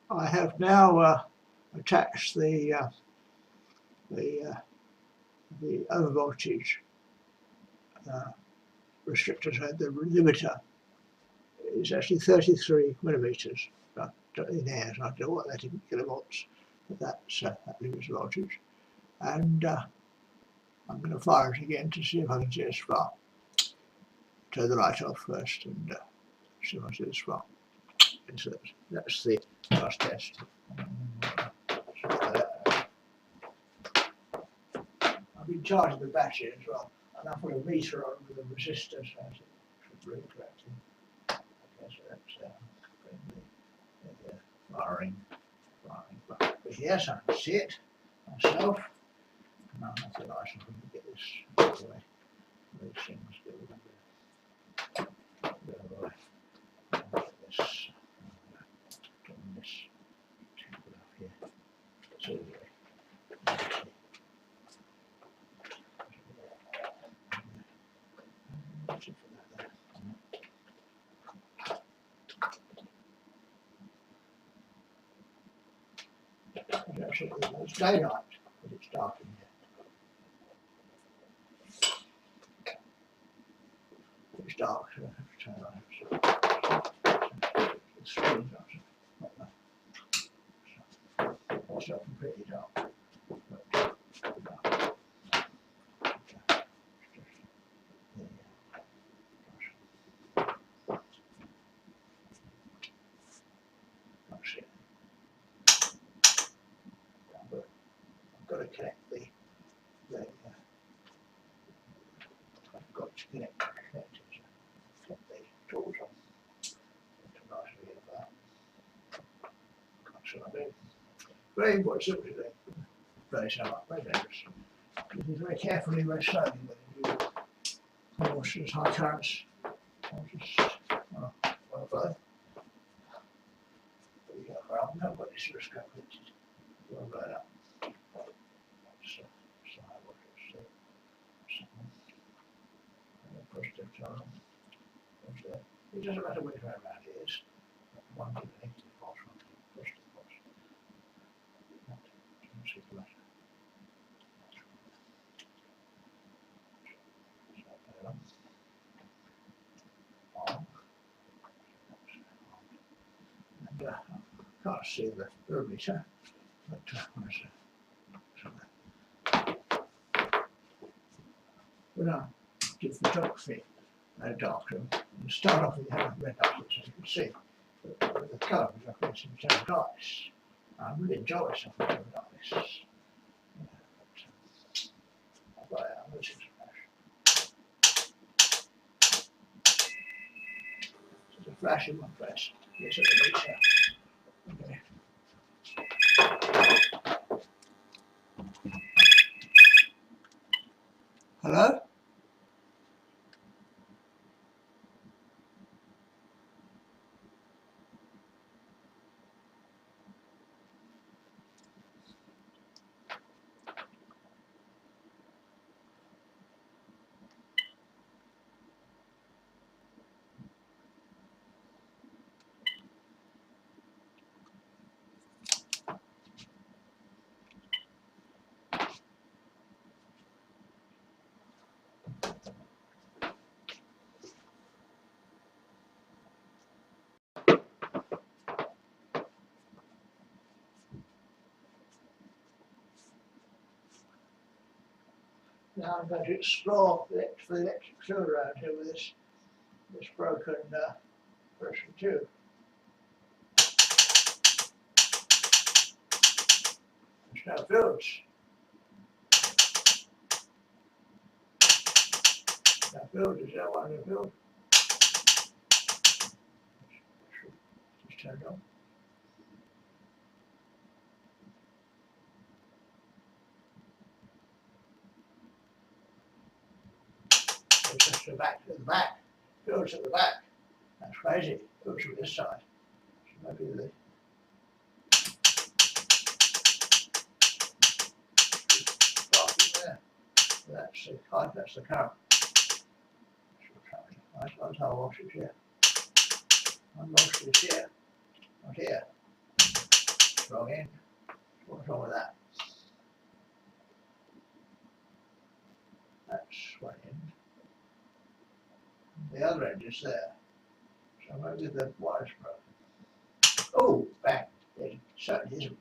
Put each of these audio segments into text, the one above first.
I have now attached the overvoltage restrictor, so the limiter is actually 33 millimeters in air. So I don't know what that is in kilowatts, but that's that limits voltage. And I'm going to fire it again to see if I can see a spark. Turn the light off first and see if I see a spark. And so that's the last test. I've been charging the battery as well, and I put a meter on with a resistor, so it should read correctly. Okay, so that's firing. But yes, I can see it myself. Now that's a nice one to get this out of the way. These things go away. This, doing this, take it off here. So anyway. It's daylight, but it's dark in here. It's dark, so I have to turn on it. The screen's not that. It's not completely dark. I've got to connect I've got to connect the tools on. Very much simply very sharp, very dangerous. You be very carefully, very slowly when you do forces, high currents. Well, both. I haven't got this oscilloscope fitted. We'll blow it up. So high voltage. Positive charge. It doesn't matter which way around it is. One to the negative pulse, one to the positive pulse. That doesn't seem to matter. And I can't see the barometer, but when I do photography at a darkroom, you start off with the red light, which as you can see, but with the colours I can see which are nice. I really enjoy something so nice. I've got it, I'm going to see there's a flash in my face. Yes, at the meter. Okay. Hello? Now I'm going to explore the electric fluid around here with this broken pressure tube. There's no fields. No field, is that one in the field? Just turned on. It's just the back. Fields at the back. That's crazy. Fields from this side. So maybe the there. That's the current. That's how I wash it here. My wash is here, not here. wrong end. What's wrong with that? That's one end. The other end is there. So maybe the wire's broken. Oh, bang. It certainly isn't.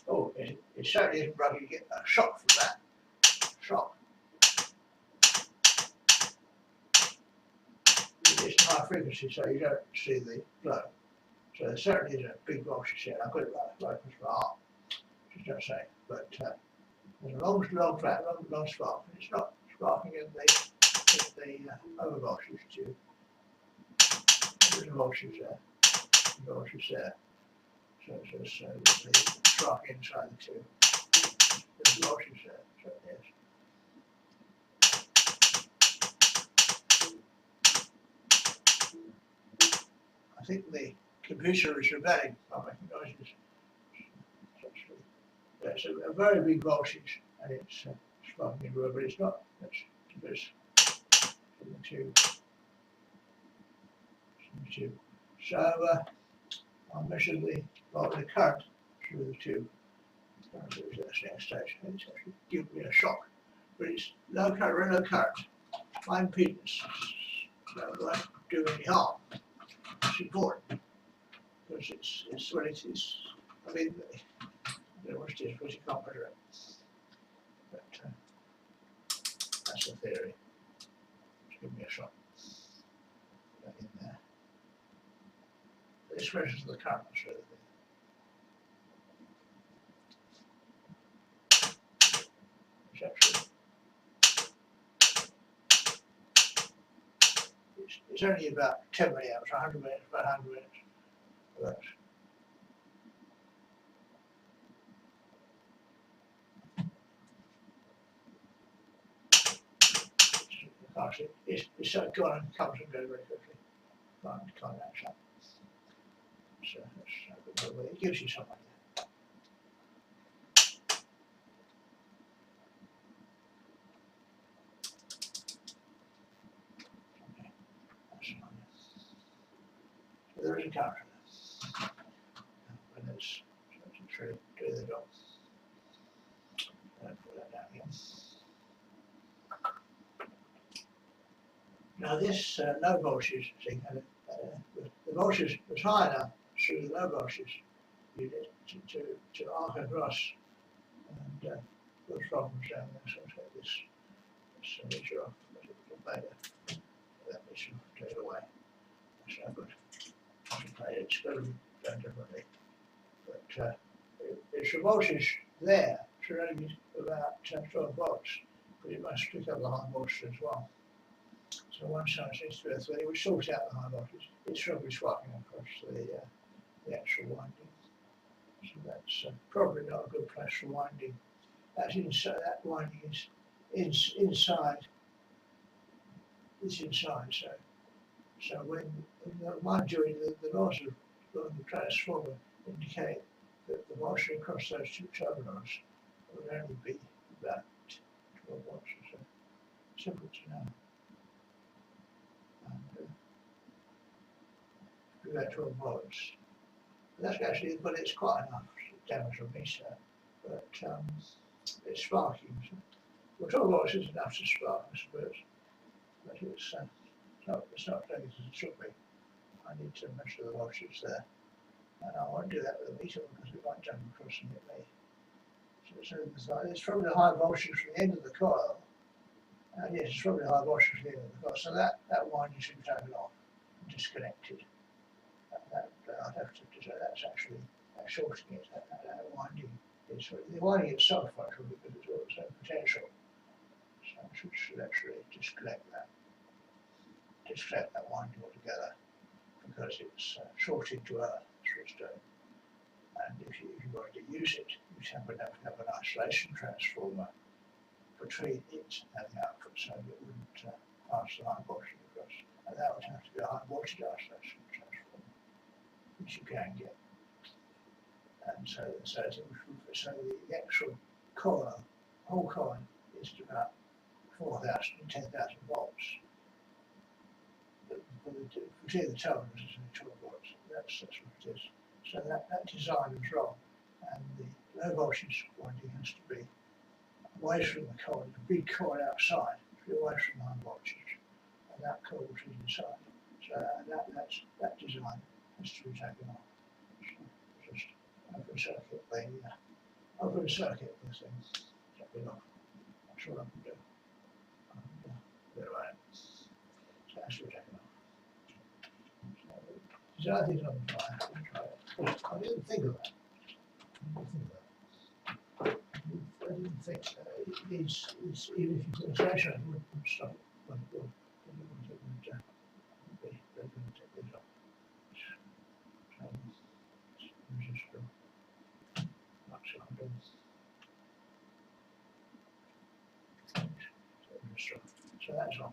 Oh, it certainly isn't broken. You get a shock from that. Shock. It's high frequency, so you don't see the glow. So there certainly is a big voltage here. I put it right across my arm. Just don't say. But there's a long spark, and it's not sparking in the over voltage tube. There's a voltage there. A voltage there. So there's the spark inside the tube. There's a voltage there. So it is. I think the computer is rebelling by making noises. It's a very big voltage, and it's sparking everywhere, but it's not. It's in the tube. So I'll measure the current through the tube. That's next stage. It's actually giving me a shock, but it's low current, very low current. High impedance. So it won't do any harm. It's important because it's when it is. I mean, I don't know what it is, but you can't measure it. But that's the theory. Just give me a shot. Put that in there. This measures the current through the thing. It's actually it's only about 10 milliamps, 100 minutes, about 100 minutes. But it's so gone and comes and goes very quickly. Can't match up. So it gives you some idea. Okay, that's fine. So there is a current. And it's really do the job. And put that down again. Now this low voltage thing, the voltage was high enough through the low voltage unit to arc across and put problems down there. So I'll take this meter off, make it a little better. That meter take it away. So I've got it's going to be done differently. But it's a voltage there, should only be about 12 volts, but it must pick up the high voltage as well. So one side needs to be so it would sort out the high voltage. It's probably swapping across the actual winding. So that's probably not a good place for winding. That's inside. That winding is inside. It's inside. So when mind you, the laws of the transformer indicate that the voltage across those two terminals would only be about 12 volts or so. Simple to know. And about 12 volts. That's actually, but it's quite enough damage on me, sir. But it's sparking. So. Well, 12 volts is enough to spark, I suppose. But it's not as it should be. I need to measure the voltage there. And I won't do that with a meter because we might jump across and hit me. So it's probably a high voltage from the end of the coil. And yes, it's probably a high voltage from the end of the coil. So that winding should be taken off and disconnected. I'd have to do that's actually shorting it. That winding is the winding itself actually because it's got its own potential. So I should actually disconnect that winding altogether because it's shorting to earth. That's what it's doing. And if you wanted to use it, you would have to have an isolation transformer between it and the output so that it wouldn't pass the high voltage across. And that would have to be a high voltage isolation transformer, which you can get. And so the actual coil, whole coil, is about 4,000 and 10,000 volts. Between the terminals is only 12 volts. That's what it is. So So that design was wrong, and the low voltage winding has to be away from the coil, the big coil outside, to be away from the high voltage, and that coil is inside. So that design has to be taken off. So just open circuit the thing, take it off. That's all I can do. And, put it away. So that's to be taken off. So I think on the fire. I didn't think of that. I didn't think it needs, even if you put a flash on it, wouldn't stop it when it would. They're going to take this off. Resistor. Not so I'm doing. So that's on.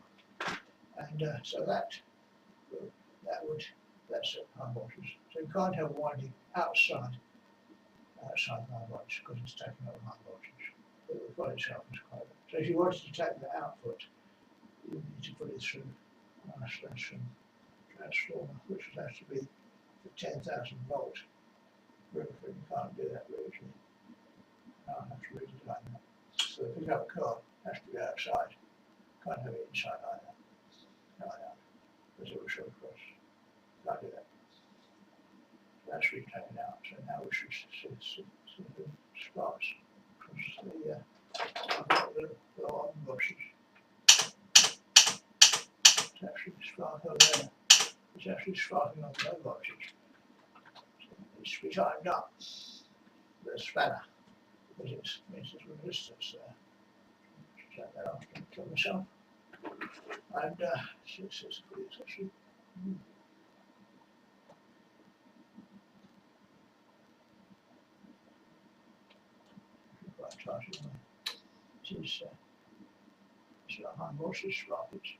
And so that's at high voltage. So you can't have winding outside high voltage because it's taking over high voltage. But the coil itself is quite low. So if you wanted to take the output, you need to put it through a transformer, which would have to be for 10,000 volt. You can't do that really. I'll have to redesign that. So the pickup car has to be outside. Can't have it inside like that. Because it will show across. Can't do that. That's really taken out. So now we should see the sparks across the low voltage. It's actually spark over there. It's actually sparking on the low voltage. So it needs to be tightened up. The spanner, because it means there's resistance there. Take that off and kill myself. And it's actually quite tight. It is it's a high voltage spark. It's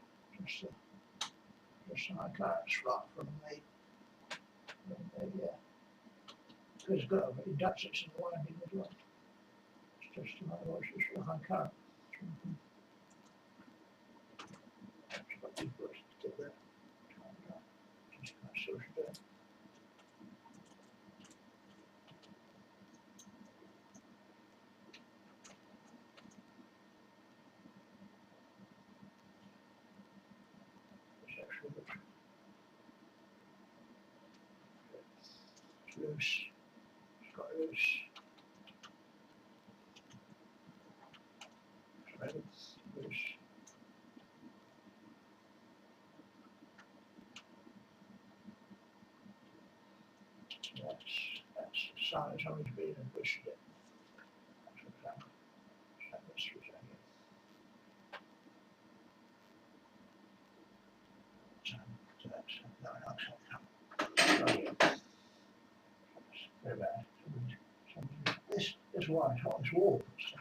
just a high current spark from the because it's got inductance in the winding as well. It's just a high voltage for a high current. That's what you've got to do there. Just kind of sort of do it. It's loose. It's got loose. It's loose. That's the sign of something's being pushed it. That's what's happening. That's what's happening. So that's going up, very bad. This wire is on this wall. So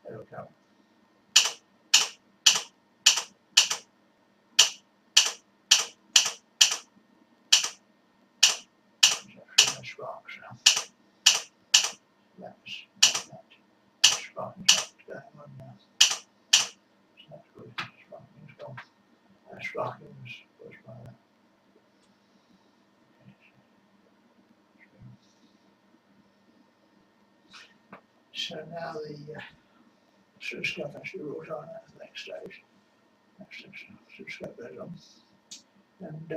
there we go. Sparks now. That spark is not going on now. So that's good. Sparking is gone. That sparking was by that. So now the oscilloscope actually rolls on at the next stage. Next oscilloscope goes on. And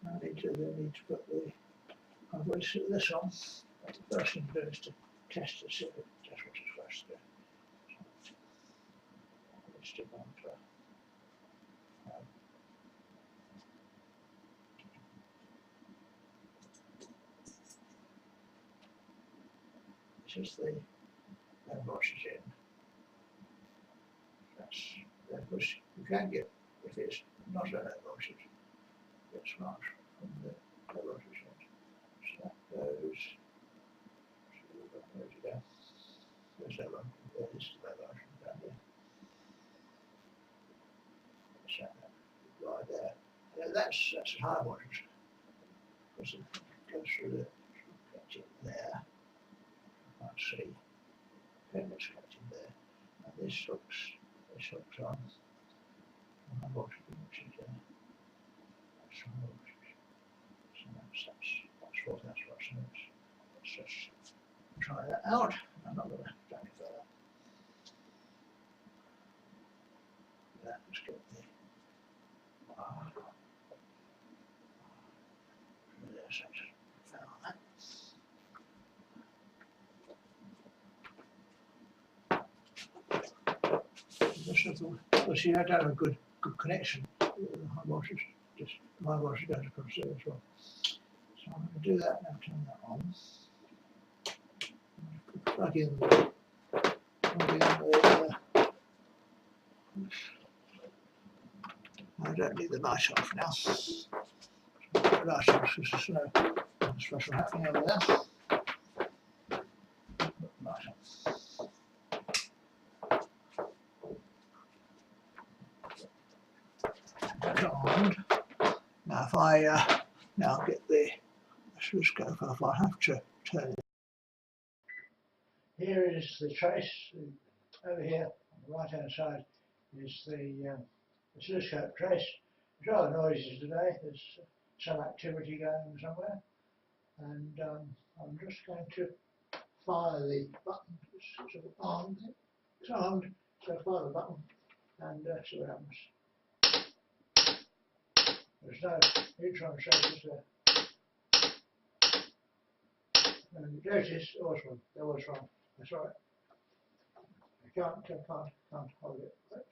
I need to put the I've got to sit this on. The first thing to do is to test to see if it does what it's supposed to do. So, stick on for this is the low voltage in. That's which you can get if it's not a low voltage. Get sparks from the low voltage in. So that goes. Where to go? There's that one. There is the low voltage down here. So right there. That's high voltage. Because it goes through the connecting there. I can't see. It's connecting there. And this hooks on. High voltage which is there. That's high voltage. So that's what it is. out. I'm not going to go any further. Let's get the yes, I just found that. See, I don't have a good connection with the high voltage. Just my voltage goes across there as well. So I'm going to do that now. Turn that on. Plug in the. I don't need the light off now. The light off because there's no special happening over there. Light off. That's on. Now if I now get the oscilloscope off, I have to turn it. Here is the trace. Over here on the right hand side is the oscilloscope trace. It's rather noisy today. There's some activity going on somewhere, and I'm just going to fire the button. It's sort of armed. It's armed, so fire the button and see what happens. There's no neutron traces there. And notice, there was one. That's right. I can't hold it, but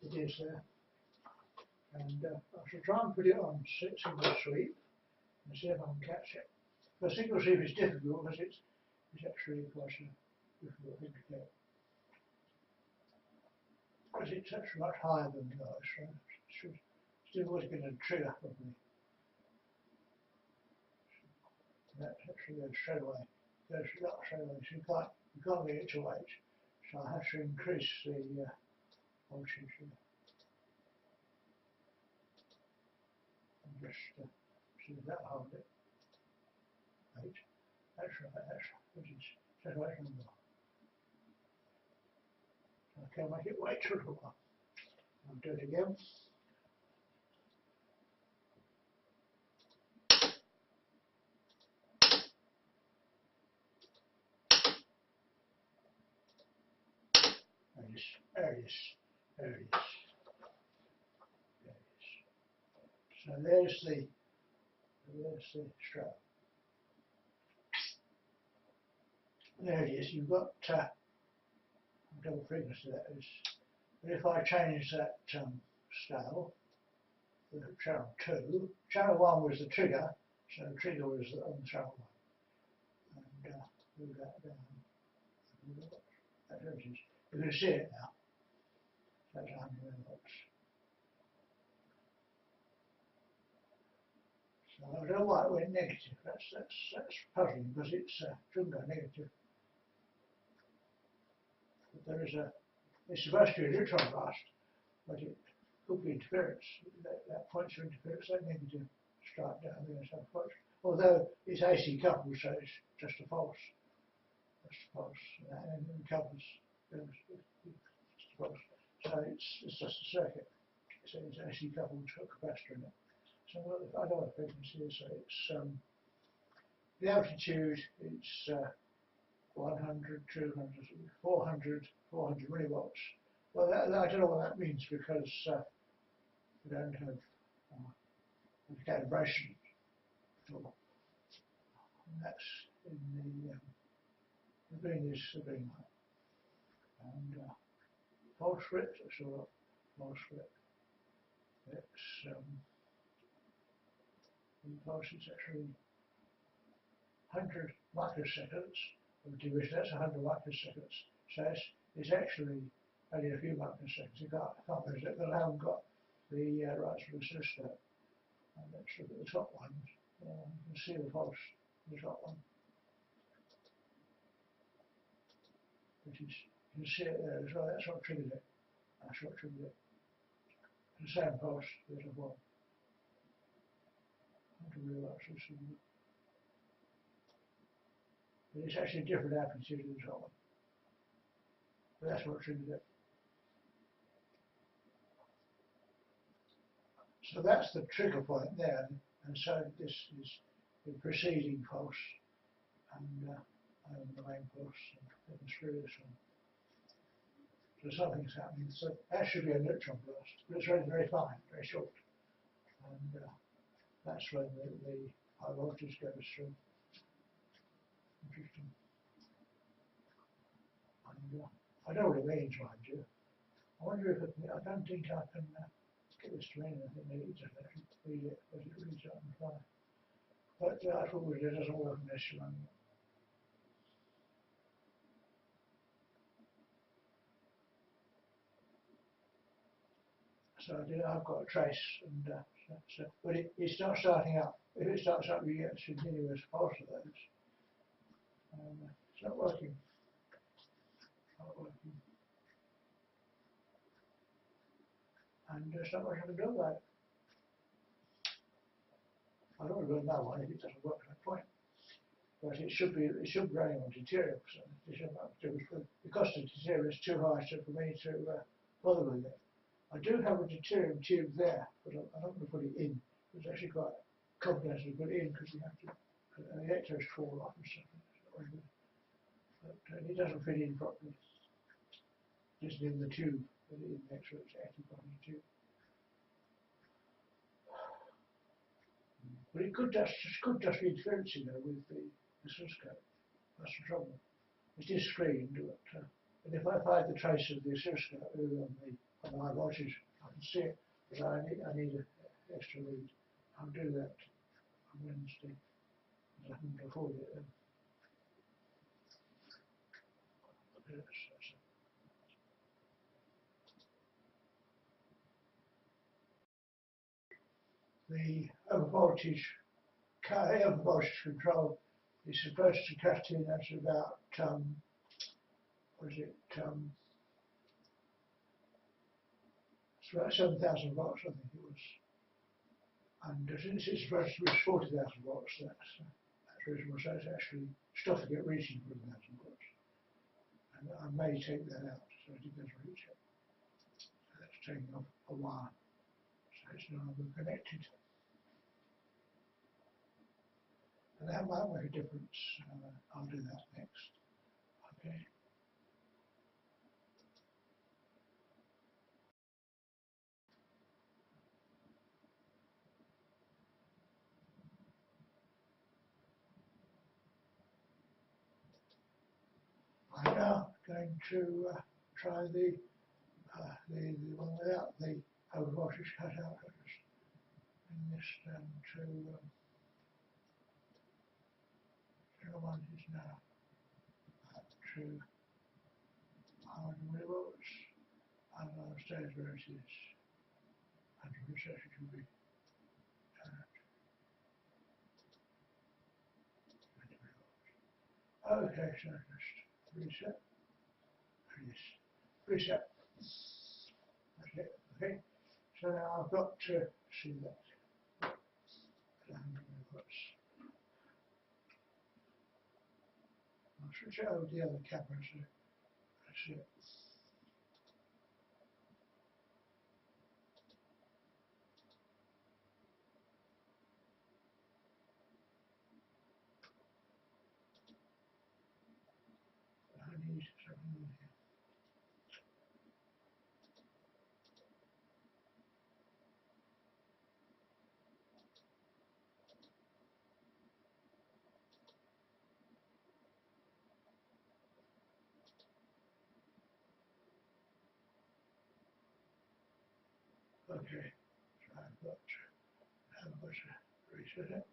it is there. And I shall try and put it on single sweep and see if I can catch it. The single sweep is difficult because it's actually quite a difficult thing to get. Because it's actually much higher than the ice, so it still was going to trigger properly. That actually goes straight away. Goes straight away. So you can't get it to wait. So I have to increase the voltage here. And just see if that hold it. Wait. That's right. That's right from the. I can make it wait for a while. I'll do it again. There it is. So there's the strap. There it is. You've got double frequency that is. But if I change that scale to channel 2, channel 1 was the trigger, so the trigger was on channel 1. And move that down. There it is. You can see it now. That's 100 millivolts. So I don't know why it went negative. That's puzzling because it shouldn't go negative. But it's supposed to be a neutron blast, but it could be interference. That points to interference, that negative stripe down there. So although it's AC coupled, so it's just a pulse. Just a pulse. And it couples. Just a pulse. So it's just a circuit. So it's AC coupled to a capacitor in it. So I know what the frequency is. So it's the amplitude. It's 100, 200, 400 millivolts. Well, I don't know what that means because we don't have the calibration tool. And that's in the green is the green light. And pulse width, sort of pulse width. It's the pulse is actually 100 microseconds. Division, that's 100 microseconds. So it's actually only a few microseconds. I can't measure it, but I haven't got the right sort of oscilloscope. And let's look at the top one. You can see the pulse, the top one. Which is, you can see it there as well. That's what triggered it. That's what triggered it. The same pulse, there's a one. 100 millivolts. But it's actually a different amplitude than the top one. But that's what triggered it. So that's the trigger point there, and so this is the preceding pulse, and the main pulse and the screws. So something's happening. So that should be a neutron burst, but it's very, very fine, very short. And that's when the high voltage goes through. Interesting. And I don't know what it means, mind you. I wonder if I don't think I can get this to mean anything. Maybe just actually read it, but it reads up and fine. But I thought it doesn't work in this one. So I've got a trace, and but it's not starting up. If it starts up, you get a continuous pulse of those. It's not working. Not working. And there's not much I can do about it. I don't want to run that one if it doesn't work at that point. But it should be running on deuterium, so the cost of deuterium is too high for me to bother with it. I do have a deuterium tube there, but I'm not going to put it in. It's actually quite complicated to put it in because you have to, the electrodes fall off and stuff. But it doesn't fit in properly. Just in the tube, but it makes sure it's active on the tube. But it could just be interference, you know, with the oscilloscope. That's the trouble. It is screened, but and if I find the trace of the oscilloscope on the high voltage, I can see it. But I need an extra read. I'll do that on Wednesday. I can afford it then. The overvoltage control is supposed to cut in at about it's about 7,000 volts, I think it was. And since it's supposed to reach 40,000 volts, that's reasonable. So it's actually stopping it reaching 40,000 volts. And I may take that out so it doesn't reach it. So that's taking off a wire. So it's no longer connected. And that might make a difference. I'll do that next. Okay. I'm now going to try the one without the overvoltage cutout. I'll just bring this down to 0.1 is now up to 100 millivolts, and I'll stay where it is. 100% it will be 20 millivolts. Okay, so just reset. Reset. That's it. Okay. So now I've got to see that. 100 millivolts. I'll switch it over to the other camera so that's it. I need something in here. Okay, so I've got to reset it.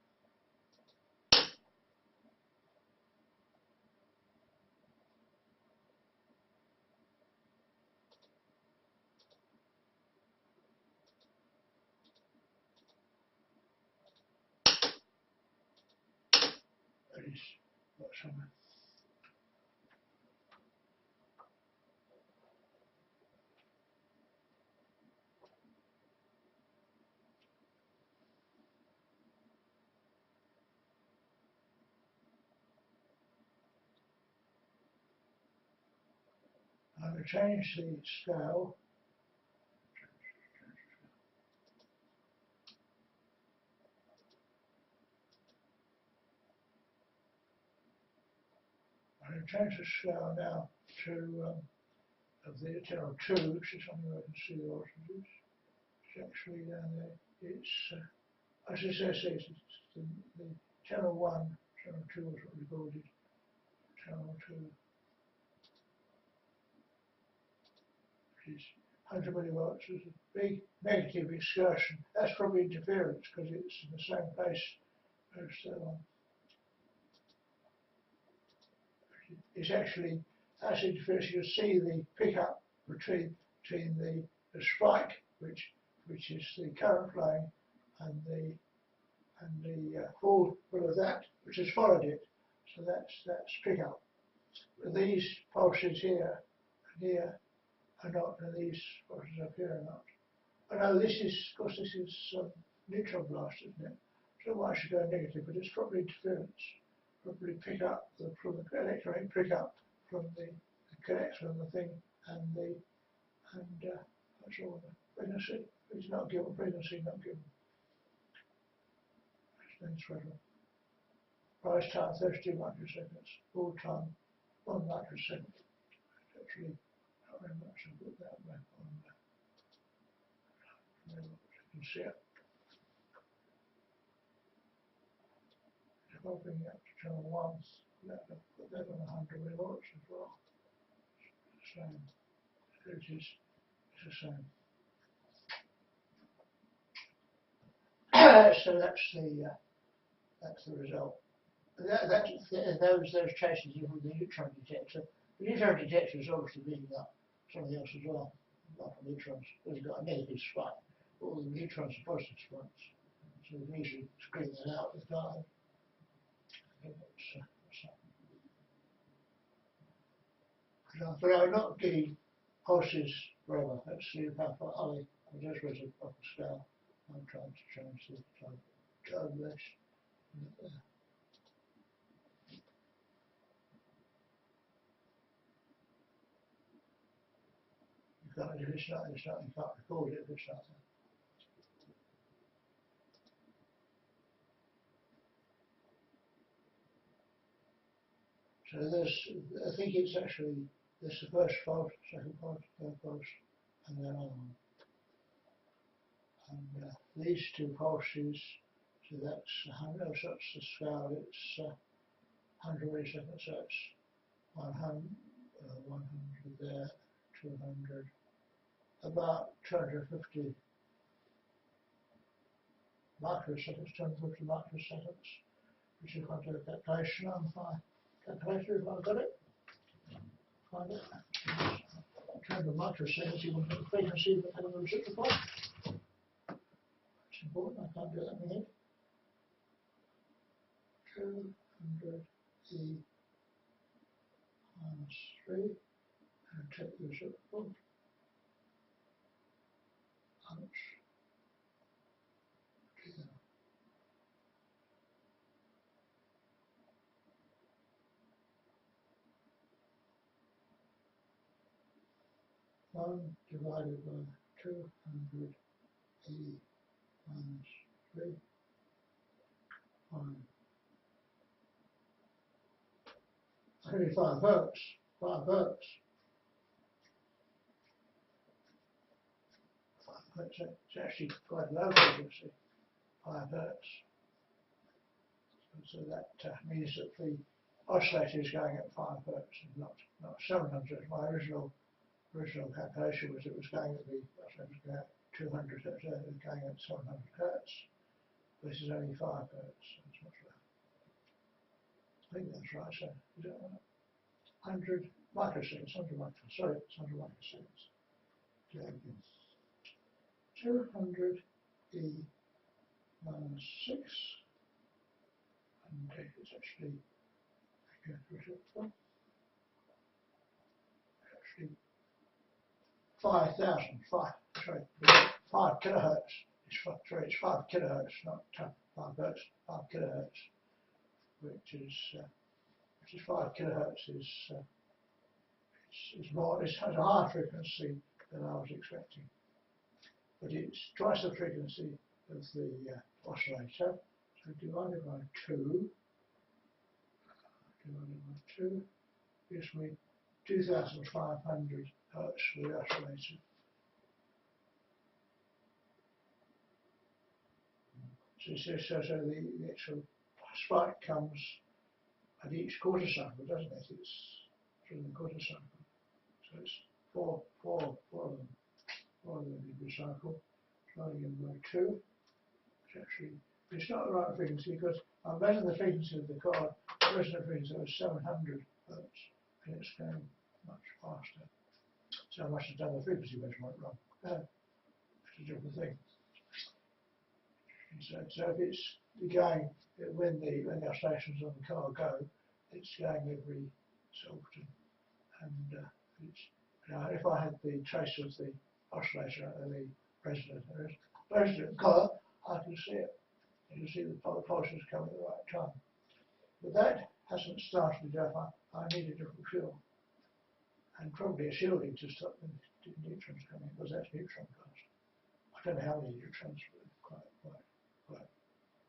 That is what's on I'm going to change the scale. I'm going to change the scale now to of the channel 2, which is something I can see the voltages. It's actually down there. It's as it says, it's the channel 1, channel 2 was what we recorded. Channel 2 is 100 millivolts. There's a big negative excursion. That's probably interference because it's in the same place as it's actually, that's interference. You see the pickup between the spike, which is the current flowing, and the fall of that, which has followed it. So that's pickup. But these pulses here and here are not, and these pulses up here are not. Oh no, this is, of course, this is neutron blast, isn't it? So why should go negative? But it's probably interference. Probably pick up from the electronic pick up from the connector and the thing, and that's all the pregnancy. It's not given, pregnancy not given. Then throttle. Rise time 32 microseconds. Fall time 1 microsecond. Actually, not very much. I'll put that back on there. You can see it. If I bring it up to channel 1, I'll put that on 100 millivolts as well. It's the same. It's the same. So that's the result. Those traces are from the neutron detector. The neutron detector is obviously reading up something else as well, apart from neutrons. It's got a negative spike. All the neutrons are positive spikes. So we can easily screen that out with time. But I'm not getting pulses forever. Let's see how far I just read it off the scale. I'm trying to change the time less. You can't, if it's not, you can't record it if it's not. So there's, I think it's actually, there's the first pulse, second pulse, third pulse, and then on. And these two pulses, so that's 100, so that's the scale, it's 100 milliseconds, so it's 100 there, 200, about 250 microseconds, 250 microseconds, which if I do a calculation on my calculator, if I've got it, find it, 200 microseconds, you want the frequency of the element reciprocal. It's important, I can't do that in my head. 200 E minus 3, and take the reciprocal. One divided by 200 E minus 3, 5. Only 5 hertz. 5 hertz. 5 hertz. It's actually quite low frequency. 5 hertz. So that means that the oscillator is going at 5 hertz and not 700. My original calculation was it was going at the oscillator was going at 200 hertz. It was going at 700 hertz. This is only 5 hertz. That's much lower. I think that's right. So is that right? 100 microseconds. 100 microseconds. Sorry, it's 100 microseconds. 200 E minus 6. And it's actually, actually 5,000, 5 kilohertz. It's 5 kilohertz, not 5 hertz, 5 kilohertz, which is 5 kilohertz is more. It has a higher frequency than I was expecting, but it's twice the frequency of the oscillator. So divided by 2, gives me 2,500 hertz for the oscillator. So the actual spike comes at each quarter cycle, doesn't it? It's through the quarter cycle. So it's four of them every cycle, dividing by 2. It's actually, it's not the right frequency because I'm measuring the frequency of the coil. The resonant frequency was 700 hertz, and it's going much faster. So I must have done the frequency measurement wrong. It's a different thing. So if it's going when the oscillations on the coil go, it's going every so often. And if I had the trace of the oscillator and the resonant coil, I can see it. You can see the pulses coming at the right time. But that hasn't started off. I need a different fuel. And probably a shielding to stop the neutrons coming, because that's neutron blast. I don't know how many neutrons, but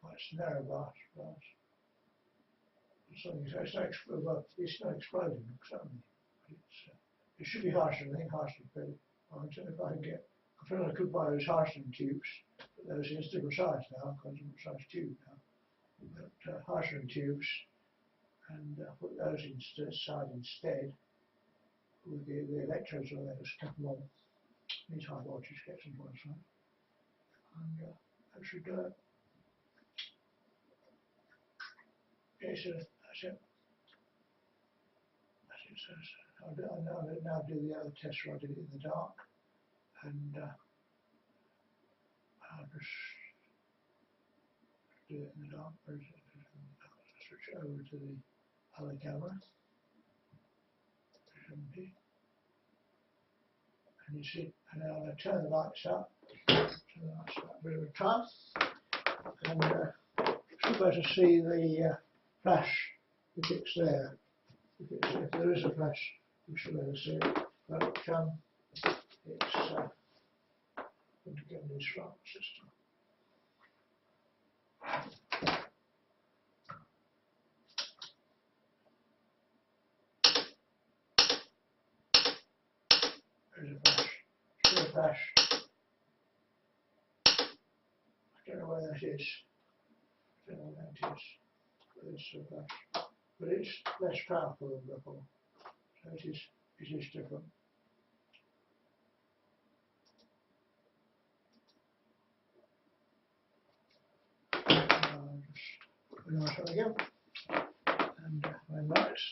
quite narrow blast. Something, so it's not exploding suddenly. It should be harsher. I think harsher would be. If I can get, I feel I could buy those Harshman tubes, but those in a different size now. I've got a different size tube now. But Harshman tubes, and put those inside instead with the electrodes on there, just a couple more. These high voltage gets into one side, and that should do it. Okay, so that's it. I'll now do the other test where I did it in the dark, and I'll just do it in the dark. I'll switch over to the other camera. And you see, and now I'm going to turn the lights up. Turn the lights up a bit of a time, and should be able to see the flash if it's there. If there is a flash, you should be able to see it. But it's going to get this right system. There's a flash. Still a flash. I don't know where that is. I don't know where that is. But it's a flash. But it's less powerful than before. So it is different. Just put on again. And my lights.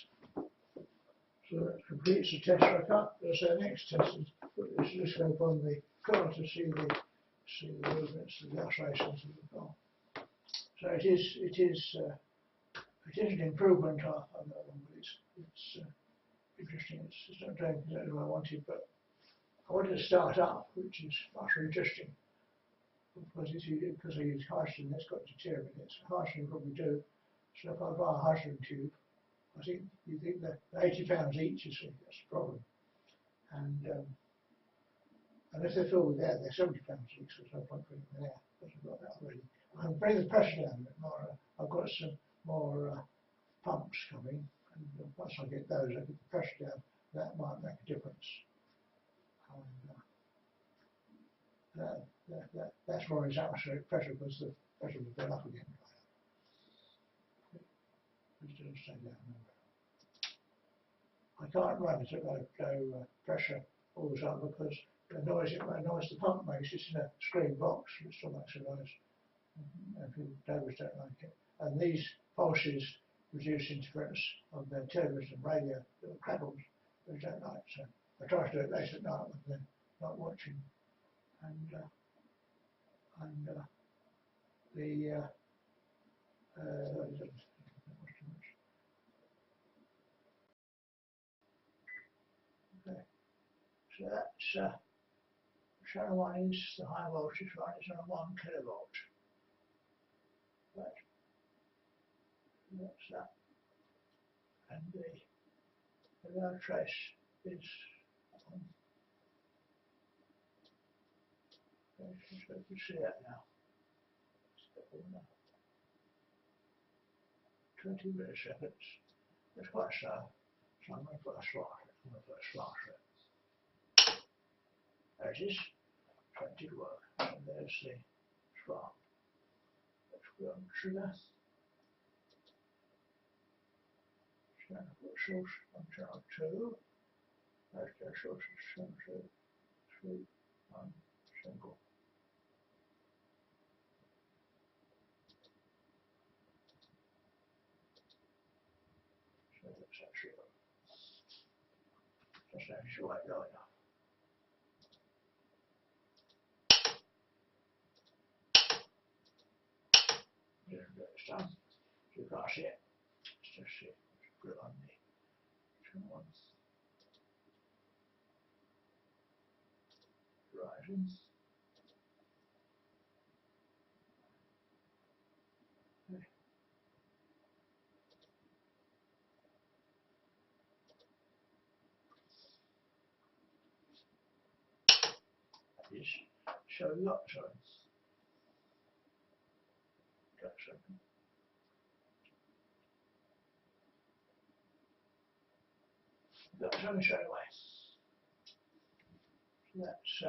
So that completes the test. I can't. So the next test is put this oscilloscope on the coil to see the movements of the oscillations of the coil. So it is an improvement on that one, but it's interesting. It's not doing exactly what I wanted, but I wanted to start up, which is much more interesting. Because I use Harshman, that's got deuterium in it. So Harshman probably do. So if I buy a Harshman tube, I think you think that £80 each, you see, that's the problem. And unless they're filled with air, they're £70 each, so there's no point putting them in air, because I've got that already. I can bring the pressure down a bit more. I've got some more pumps coming, and once I get those, I get the pressure down. That might make a difference. That's more is atmospheric pressure, because the pressure will go up again. Just stay down. I can't run it at low pressure all the time because the noise the pump makes, it's in a screen box, it still makes a noise. And people don't like it. And these pulses reduce interference on the television and radio, little crackles, they don't like. So I try to do it late at night when they're not watching. And okay. So that's channel 1 is the high voltage one, it's on 1 kilovolt. Right. That's that. And the low trace is on. Okay, so you can see that now. 20 milliseconds. It's quite slow. So I'm going to put a slot. I'm going to put a slot for it. There it is. So it did work. And there's the slot. Let's go on trigger. So I'm going to put source on channel 2. There's the source of channel 2. 3 on single. So that's actually right going up. There it's done. So you can't see it. Let's just see it. Let's put it on the channel 1. Horizon. Okay. That is showing up, sorry. Just a second. That's only showing away. So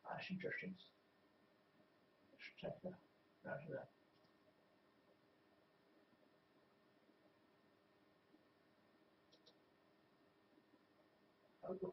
that's interesting. Let's take that out of that. Okay.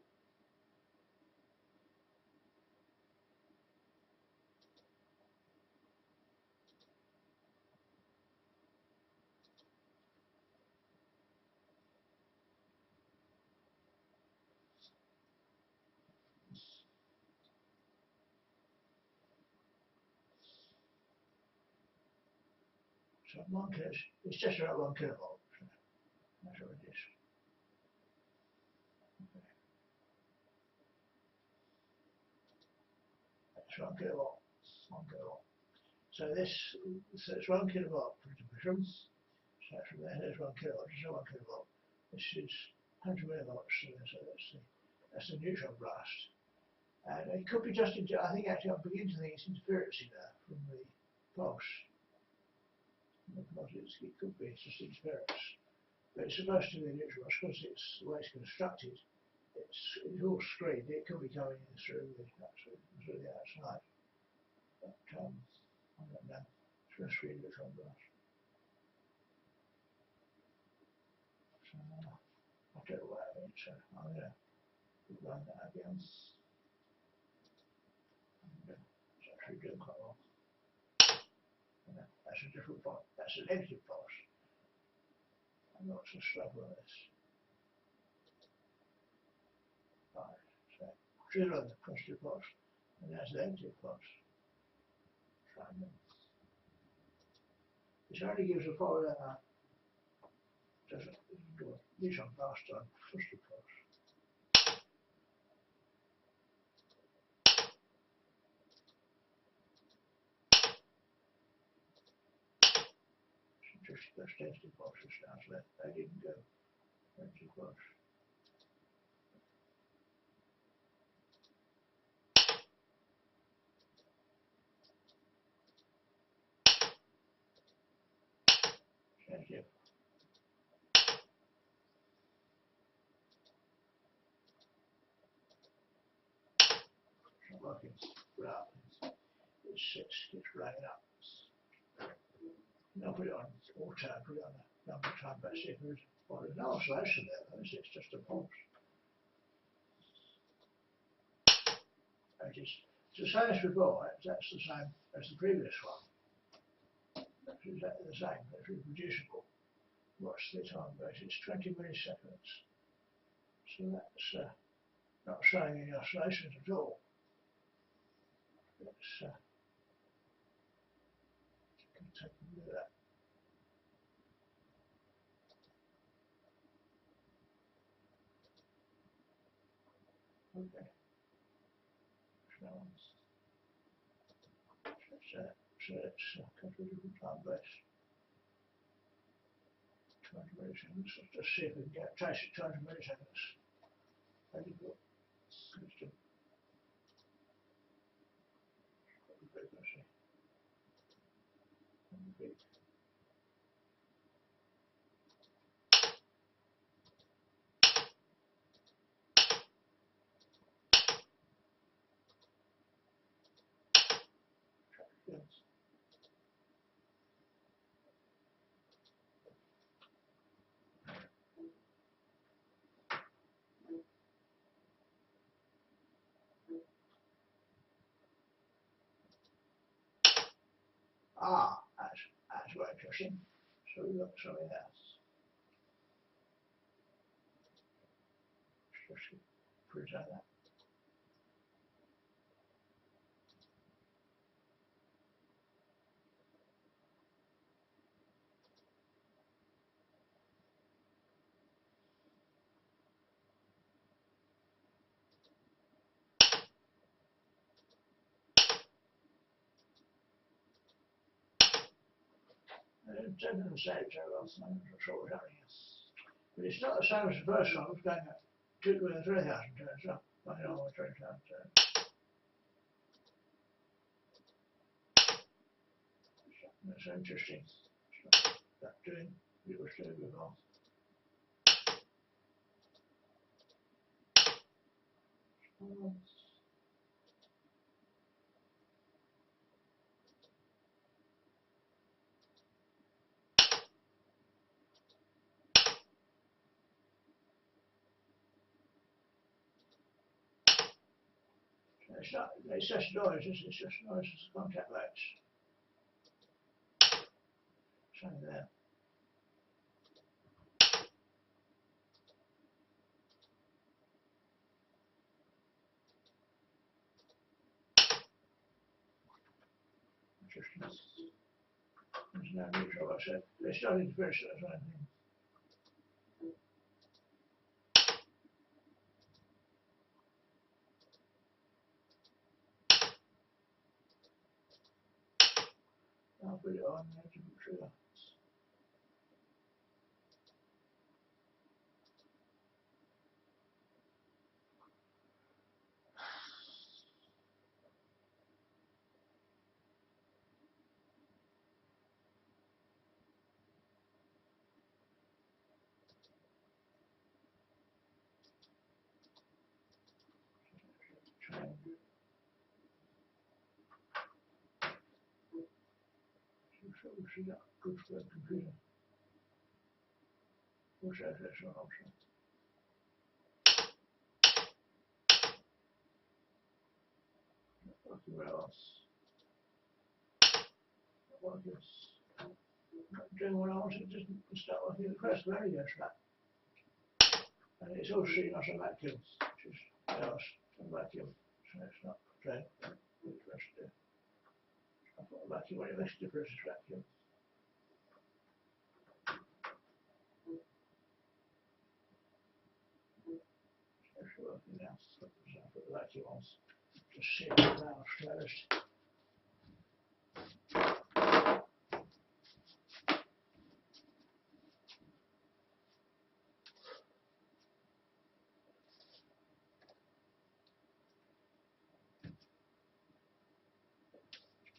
So 1 kilo, it's just about 1 kilovolt. So that's what it is. Okay. That's 1 kilovolt. 1 kilovolt. So it's 1 kilovolt for the position. So from there, there's 1 kilovolt. This is 1 kilovolt. This is 100 millivolts. So that's the neutron blast. And it could be just, I think actually I'm beginning to think it's interference there from the pulse. It could be just interference. But it's supposed to be neutral because it's the way it's constructed. It's all screened. It could be coming in through the outside. But I don't know. It's going to screen neutron blast. So I don't know what I mean. So I'm going to run that again. And, it's actually doing quite well. That's a different pulse. That's a negative pulse. And what's the slope on this? 5. So 0 on the positive pulse, and that's the negative pulse. It only gives a polar doesn't do a neutron blast on positive pulse. So just those negative pulses now, so they didn't go negative pulse. Negative. It's not working. Well, it's running up. Now put it on auto, put it on a number of times, but see if there's no oscillation there, though, it's just a pulse. It's the same as before, that's the same as the previous one. That's exactly the same, it's reproducible. Watch the time base, it's 20 milliseconds. So that's not showing any oscillations at all. Let's take a look at that. Okay. So let's go to a different time base. 200 milliseconds. Let's just see if we can trace it 200 milliseconds. Very good. Frequency. Yes. Ah, that's very interesting. So we got something else. Just present that. Ten and save so well, so I'm not sure what's happening here. But it's not the same as the first one, it's going at 3,000 turns up. I know what 3,000 turns. That's interesting. That doing, it was doing before. It's just noise, it's just noise, it's contact lights. Same there. Interesting. There's no neutral, I said. They're starting to finish that sort of thing. I'll put it on there to be sure. Change it. So we see that good for the computer. What's that? That's an option. Where else? Well, yes. Doing what I wanted to start working the first radio track. And it's all seen as a vacuum, which is else a vacuum, so it's not drain. I thought a vacuum when it makes a difference is vacuum. So it's working now. So I put the vacuum on. Just see it now first.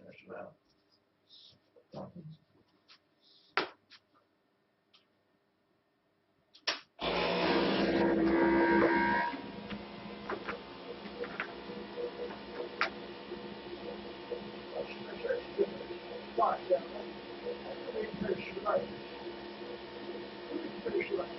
That's about nothing. Fine, yeah. Finish the light. Finish the light.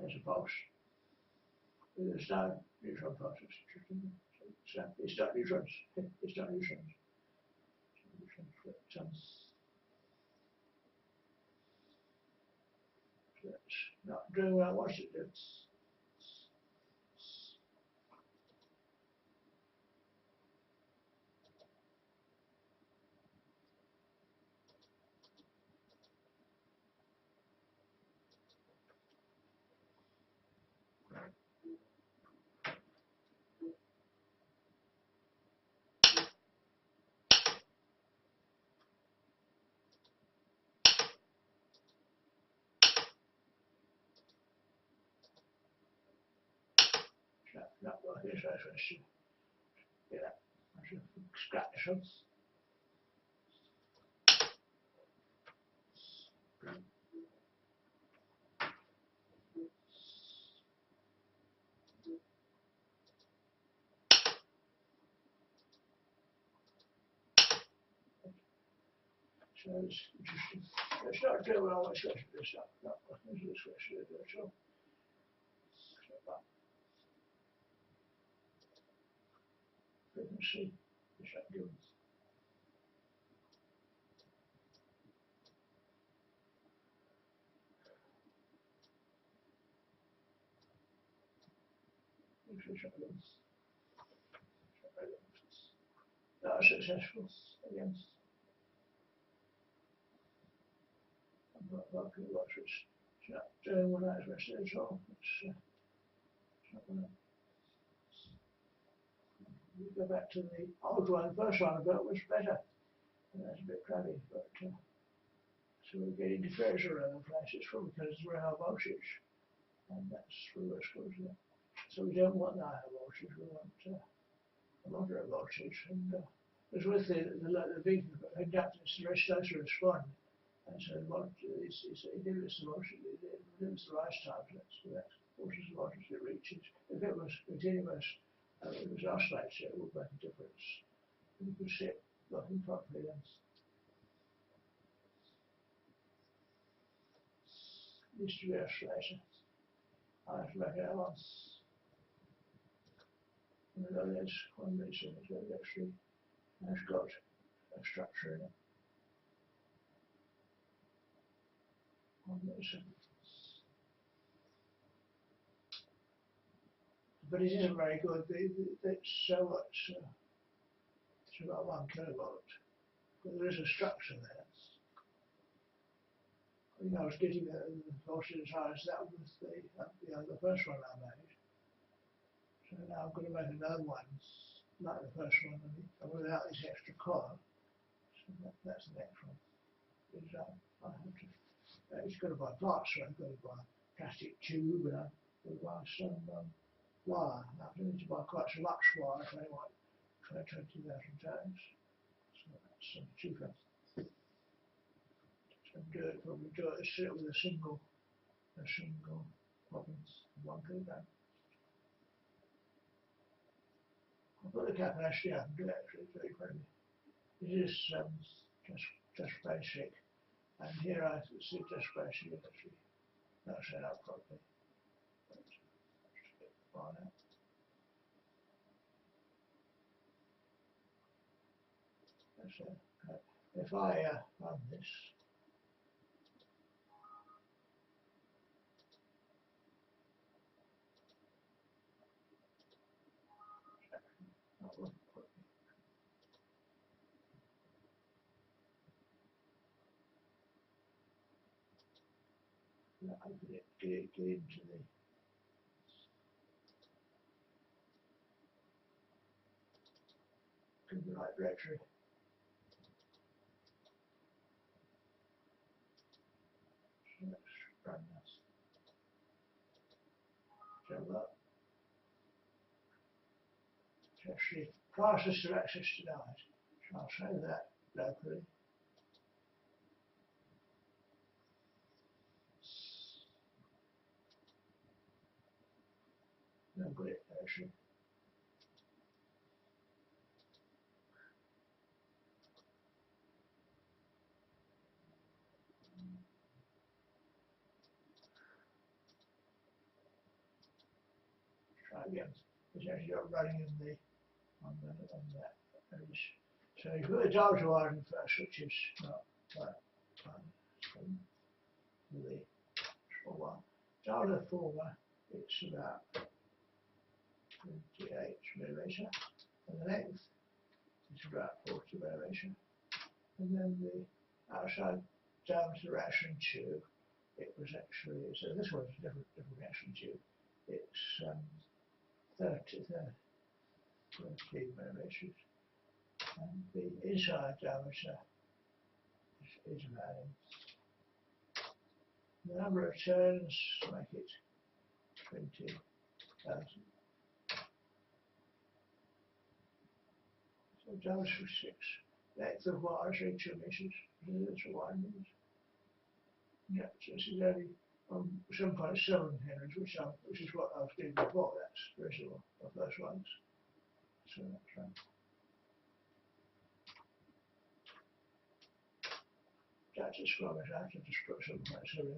as a pulse. There's no neutron pulses. It's not neutrons. It's not neutrons. But, that's not doing what I wanted to do. Not working, so I should get that. I should scratch them. So it's interesting. It's not doing what I was supposed to do, so not working as it's supposed to do at all. Frequency is not doing. Not successful again. I'm not working what it's not doing what I was supposed to do at all. It's not going to. We go back to the old one, the first one I built was better. And that's a bit crabby, but so we get interference around the place. It's probably because it's very high voltage, and that's where it's goes. So we don't want the high voltage, we want a moderate voltage. And because with the big inductance, it's very slow to respond. And so it limits the voltage, it limits the rise time. So that's forces the voltage it reaches. If it was continuous, it was oscillator, it would make a difference. You could see it working properly then. Used to be oscillator. I have to make it once. And there's one reason it's actually has got a structure in it. One reason. But it isn't very good. It's so much. It's about 1 kilovolt. But there is a structure there. You know, I was getting the voltage as high as that was the first one I made. So now I'm going to make another one, like the first one, and without this extra coil. So that's the next one. I have to. It's got to buy parts, so I've got to buy a plastic tube, and I've got to buy some wire. Now I need to buy quite so much wire if I want 20,000 times. So that's cheaper. So probably do it with a single province, 1 kilogram. I'll put the capacity up and do it actually, it's very friendly. It is just basic, and here I see just basic actually not set up properly. If I run this, I get into the right directory. So let's run this. So look, it's actually process to access denied. So I'll save that locally. No good actually. again, it's actually not running in the on that edge. So you put the diameter widening first, which is not quite the small one. Diameter former, it's about 28 millimetre, and the length is about 40 millimetre. And then the outside diameter reaction tube, it was actually, so this one's a different reaction tube. It's 13 millimetres, and the inside diameter is about the number of turns make it 20,000. So diameter 6. Length of wire is 2 meters. That's a windings. Yeah, so this is only 7.7 Henrys, which is what I was doing before. That's reasonable, the first ones. So that's right. That's as strong as I have to just put 7.7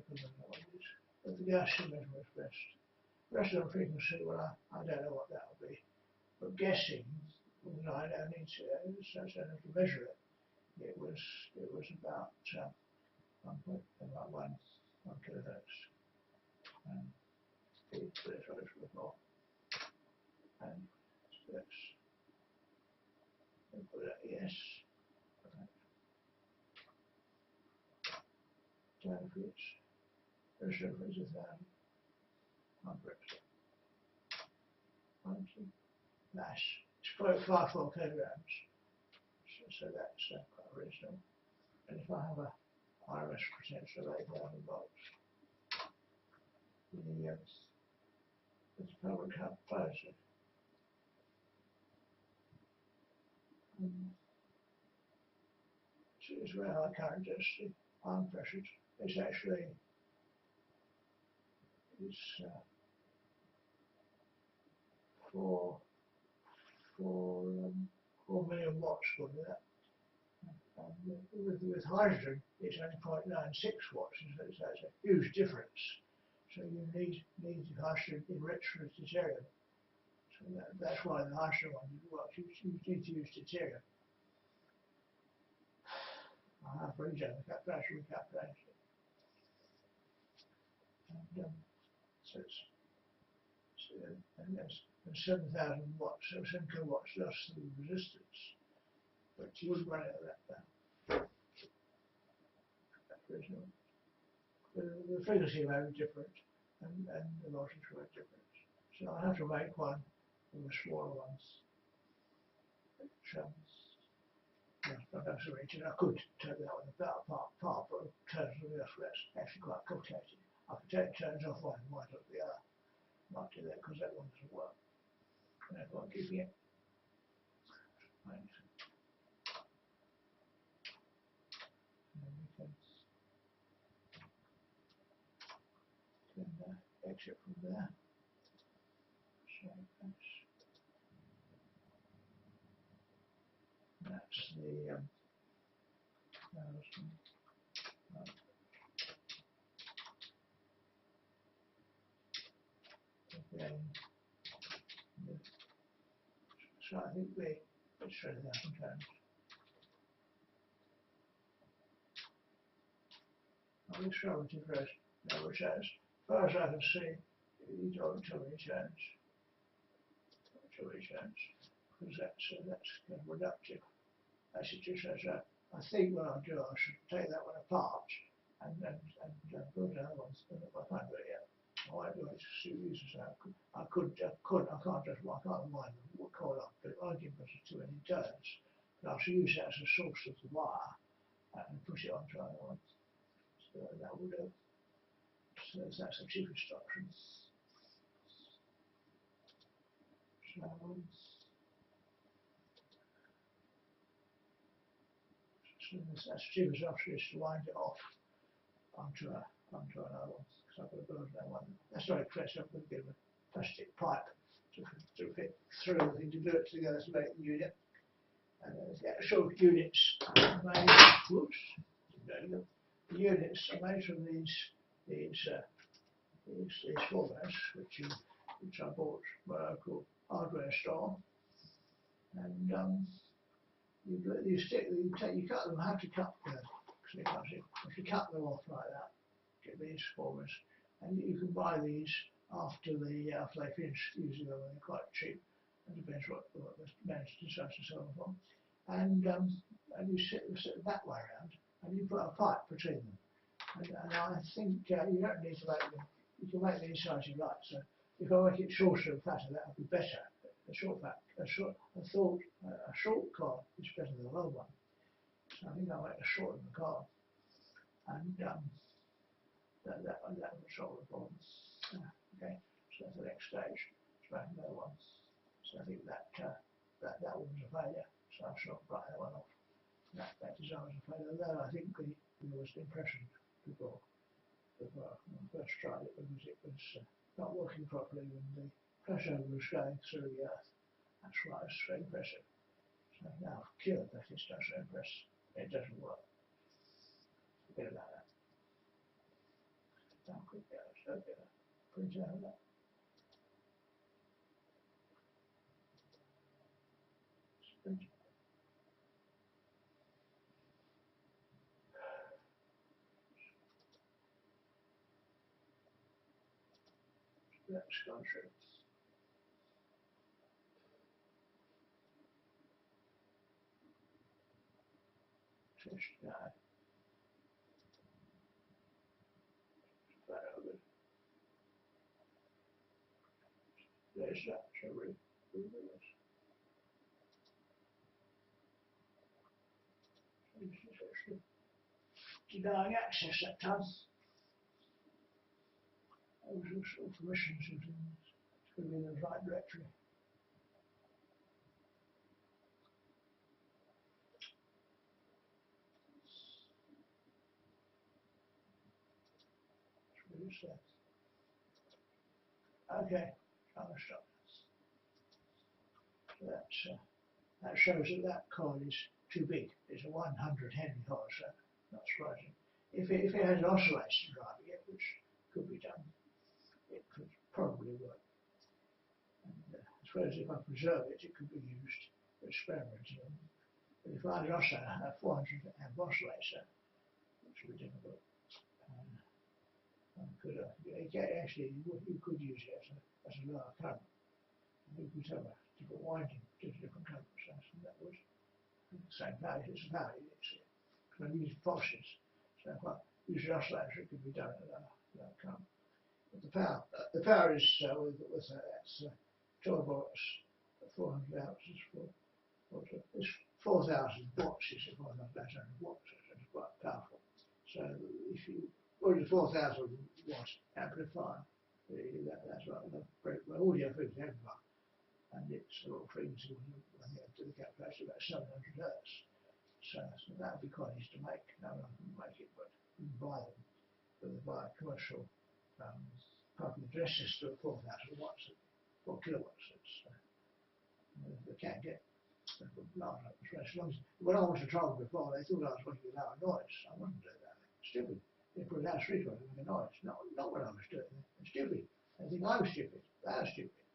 because I know what it is. But the gas measurement is best. The rest of the frequency, well, I don't know what that will be. But guessing, I don't need to, so I don't have to measure it. It was about 1 kilohertz. That's what it's before. And so that's, put that yes. Diaphragms. The surface is 1,000. Mass. It's 0.54 kilograms. So that's quite reasonable. And if I have a RMS potential of 8,000 volts, the power cap closer. So as well, I can't just see arm pressures. It's actually four million watts for that. With hydrogen, it's only 0.96 watts, so that's a huge difference. So you need hydrogen enriched with deuterium. So that's why the hydrogen one works. You need to use deuterium. I have for example recalculation. And so it's and that's 7,000 watts, so 7 kilowatts less the resistance. But you wouldn't run it at that now. That's reasonable. The frequency may be different, and the voltage will be different. So I have to make one of the smaller ones. Which, I could turn that one about apart, but turns of the other, that's actually quite complicated. I could take turns off one and wind up the other. Might do that because that one doesn't work. And that's what I'm keeping it. Right. And we can turn the exit from there. So that's the again. So I think let's try that sometimes. I'll just show it to the rest. Now, which as far as I can see, you don't tell me chance. Because that's kind of reductive. I should just as I think what I'll do, I should take that one apart and build another one. I can't do it yet. I won't do it as use as I can't mind what coil up, but I'll give us too many turns. But I should use that as a source of the wire and push it onto another one. So that will do. So that's the cheapest option. So that's the cheapest option is to wind it off onto another one. So I've got to build that one. That's very expensive. I'm going to give a plastic pipe to fit through the thing to glue it together to make the unit. And the actual units are made. Whoops. There you go. The units are made from these formats, which you which I bought from a local hardware store, and you cut them. Have to cut the if you cut them off like that, get these formers, and you can buy these after they finish using them. They're quite cheap. It depends what the man decides to sell them from, and you sit that way around, and you put a pipe between them. And I think you don't need to make them. You can make them any size you like. So if I make it shorter and fatter, that would be better. A short coil is better than a long one. So I think I'll make a shorter the coil, and that will solve the problem. Okay, so that's the next stage. Let's make another one. So I think that one was a failure. So I shall write that one off. That design was a failure. Although I think there was an impression before when I first tried it, because it was not working properly when the pressure was going through the earth. That's why it's so impressive. So now I've cured that, it's not so impressive. It doesn't work. Forget about that. How quick that is. Okay, print out of that. Print. That's gone through. Test now. That over. There's that, shall we? Denying access that time. Those are sort of permissions and things. It's going to be in the right directory. Okay, I'll stop. So that shows that coil is too big. It's a 100 Henry coil, so not surprising. If it had an oscillator driving it, which could be done, it could probably work. And I suppose if I preserve it, it could be used for experiments. But if I had an oscillator, a 400 amp oscillator, which would be difficult. Actually, you could use it as a lower current. You could have a different winding to different current sources, and that was the same value. It's a value, because I use pulses. So if I use the oscillator, it could be done at a lower current. But the power is that's 12 volts, 400 amps is it's 4,000 watts. It's 4,800 watts, so it's quite powerful. So if you put a 4,000 watt amplifier, that's right, the audio frequency amplifier, and it's a little frequency when you do the calculation about 700 hertz. So that would be quite easy to make. No one can make it, but you can buy them. But they buy a commercial public address system at 4,000 watts, 4 kilowatts. They can't get large numbers. As long as, when I was to try them before, they thought I was making a loud noise. I wouldn't do that. Stupid. They put a loudspeaker on and make a noise. Not what I was doing. They're stupid. They think I was stupid. They are stupid.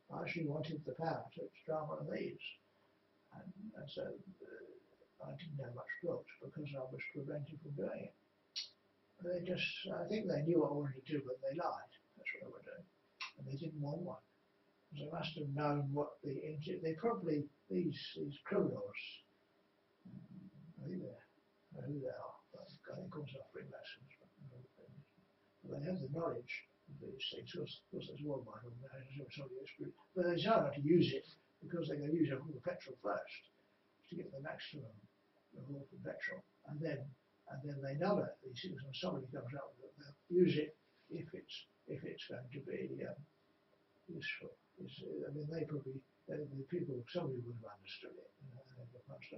I actually wanted the power to drive one of these. And so I didn't have much guilt because I was prevented from doing it. They just, I think they knew what I wanted to do, but they lied. That's what they were doing. And they didn't want one. Because they must have known what they probably, these criminals, I think they're, who they are, but I think also Freemasons, but they have the knowledge of these things, because there's worldwide organizations or somebody else, but they decide not to use it because they're going to use it all the petrol first to get the maximum of all the petrol, and then they number these things, and somebody comes up with it, they'll use it if it's going to be useful. I mean, the people, somebody would have understood it.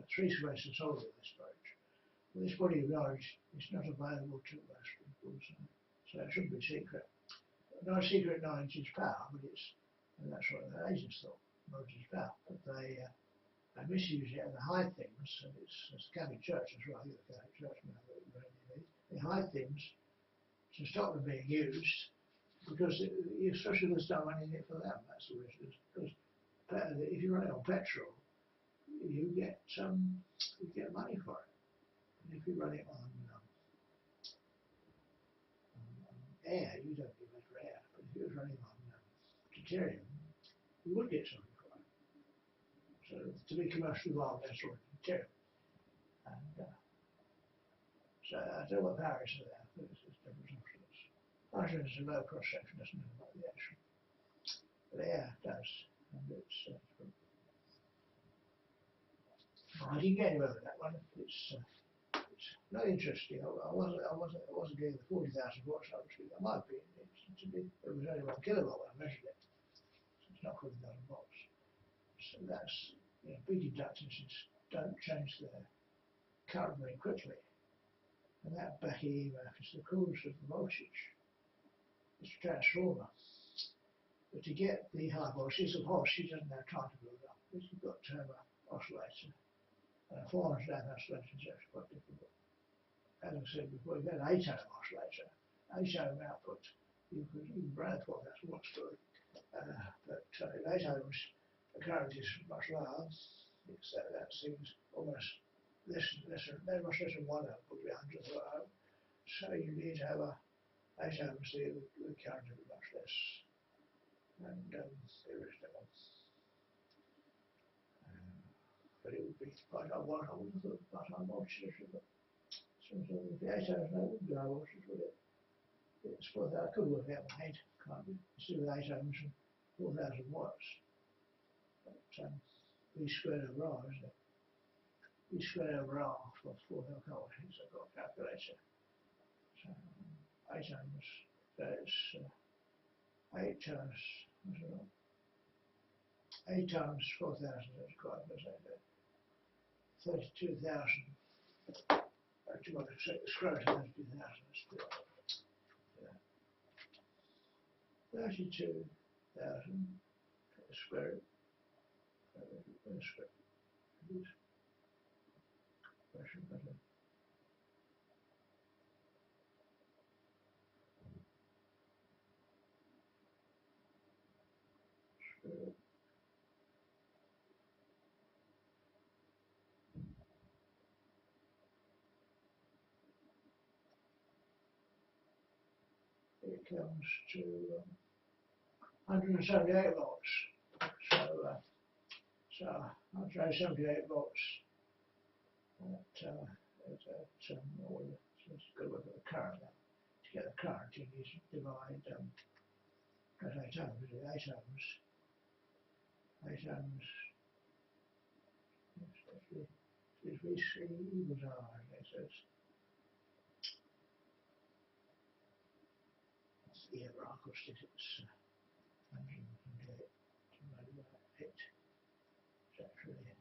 Three Freemasons hold it this approach. But this body of knowledge is not available to most people, so it shouldn't be secret. No secret knowledge is power, but and that's what the agents thought, knowledge is power. But they misuse it and they hide things, and it's the Catholic Church as well, the Catholic Church now, they hide things to stop them being used, because especially if there's no money in it for them, that's the reason. Because if you're running on petrol, you get money for it. And if you run it on air, you don't get much for air. But if you're running on Deuterium, you would get something for it. So to be commercially viable, that's sort of Deuterium. And so I don't know what power is there, but it's different options. Hydrogen is a low cross section, doesn't know about the action. But air does, and it's I didn't get anywhere with that one. It's not interesting. I wasn't getting the 40,000 watts I was getting. I might be. It was only 1 kilowatt when I measured it. So it's not 40,000 watts. So that's, big inductances don't change their current very quickly. And that back EMF is the cause of the voltage. It's a transformer. But to get the high voltage, of course, she doesn't have time to build up. Because you've got to have an oscillator. And a 400 amp oscillator is actually quite difficult. As I said before, you've got an 8 ohm oscillator. 8 ohm output, you can run 12,000 watts to it. But 8 ohms, the current is much lower. That seems almost very much less than 1 ohm, would be 100th of an ohm. So you need to have a 8 ohms, the current is much less. And there is no. But it would be quite high voltage. I would have thought quite high voltage. But if the 8 ohms, no, it wouldn't be high voltage, would it? It's 4,000. I could work out with 8, can't we? Instead of 8 ohms and 4,000 watts. But V squared over R, isn't it? V squared over R for 4,000 volts. I've got a calculator. So 8 ohms, that's 8 times, what's it on? 8 times 4,000, that's quite a bit. 32,000. Actually, well, the square root of 32,000 is 32,000 square root. Square root. Question button. Square root. It comes to 178 volts. So 178 volts. It's got to look at the current now. To get the current, you need to divide 8 ohms. 8 ohms. It's V equals R, I guess. Yeah, but acoustic, it's 128 divided by 8. It's actually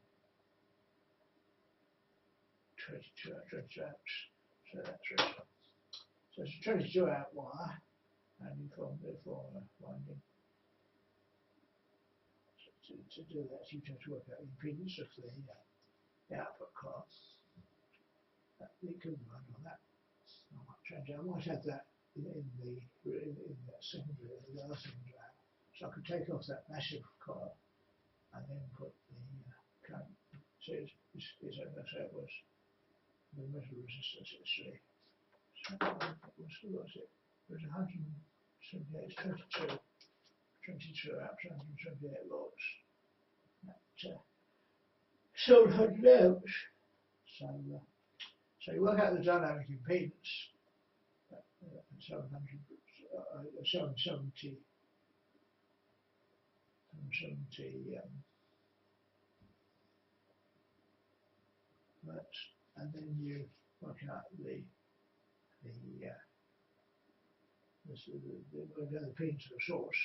22 amps. So that's right. So it's a 22 amp wire, and you form a winding. So to do that, you have to work out the impedance of the output coil. You can run on that. I might change it. I might have that in that secondary, the other secondary amp. So I could take off that massive coil and then put the current. So it's as I say, it was the metal resistance is 3. So what was it? It was 178, 22 amps, 178 volts. At 700 amps. So you work out the dynamic impedance at 770 hertz, and then you work out the impedance of the source.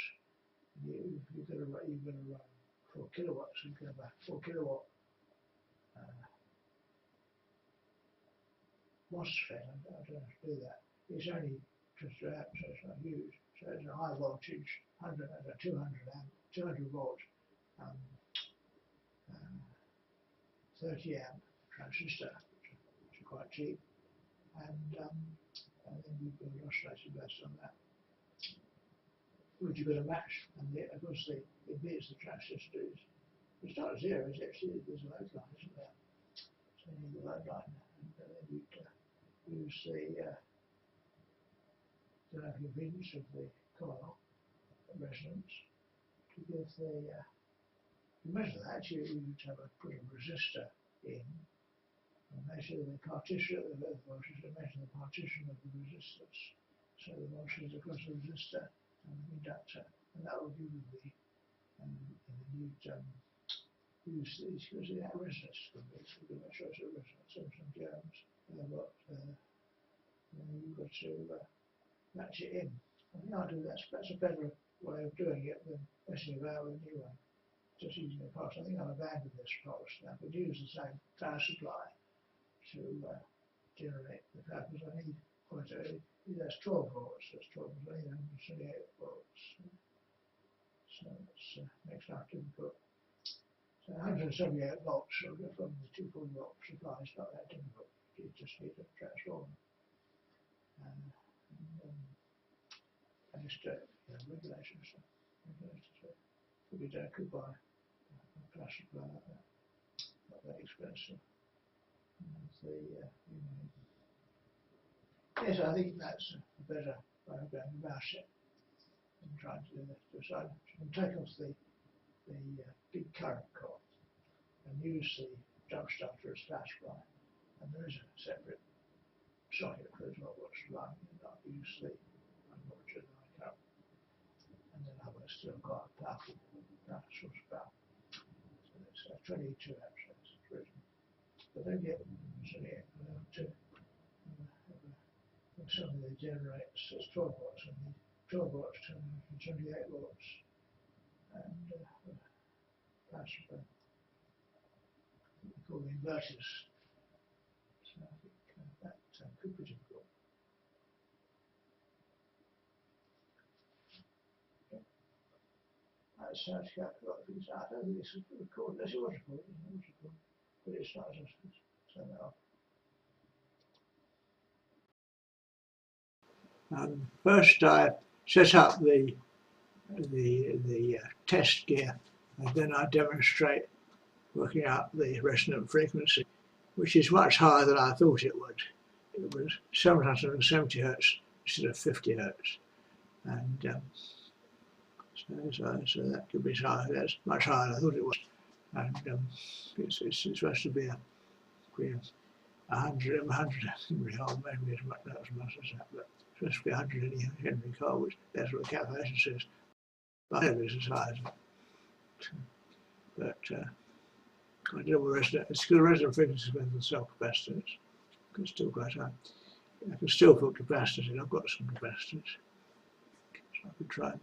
You're going to run 4 kilowatts. So you can have a 4 kilowatt MOSFET. I don't have to do that. It's only just an amp, so it's not huge. So it's a high voltage, 200 volts, 30 amp transistor, which are quite cheap, and then you build an oscillator based on that. which you're going to match, and of course the impedance the transistor is, it's not 0, it's actually, there's a load line, isn't there? So you need the load line, and then you'd use the impedance of the coil resonance to give the, to measure that, you would have to put a resistor in and measure the partition of the voltage and measure the partition of the resistors. So the voltage across the resistor and the inductor, and that will give you the, and then you'd use these, because that resonance can be sort of a choice of resonance and some terms, you've got to match it in. I think I'll do that. That's a better way of doing it than messing about with a new one. Just using a pulse. I think I've abandoned this pulse. I could use the same power supply to generate the power, because I need quite a, that's 12 volts, that's 12 volts, 128 volts. So it makes life difficult. So 178 volts from the 240 volt supply is not that difficult. You just need a transformer. And just regulations. Could be done by a power supply like that. Not that expensive. Yes, I think that's a better way of going about it than trying to do this. So you can take off the big current coil and use the jump starter as power supply, and there is a separate socket for the 12 volt supply, and not use the unmonitored current, and then have still quite a powerful source of power. So it's 22 amps. That's reasonable. But then get to something that generates 12 volts, and the 12 volts turn into 28 volts, and that's what we call the inverters. So I think that could be difficult. That's how to calculate things out. I don't think this is recorded. Yes, it was recorded, but it's not just turn it off. First, I set up the test gear, and then I demonstrate working out the resonant frequency, which is much higher than I thought it would. It was 770 hertz instead of 50 hertz, and so that could be higher. That's much higher than I thought it was, and it's supposed to be between 100, I think maybe as much as that, but it's supposed to be 100 Henry coil, which that's what the calculation says. But it's as high as it. But I don't know what resonant. It's the resonant frequency depends on cell capacitance. It's still quite high. I can still put capacitors in. I've got some capacitors, so I could try and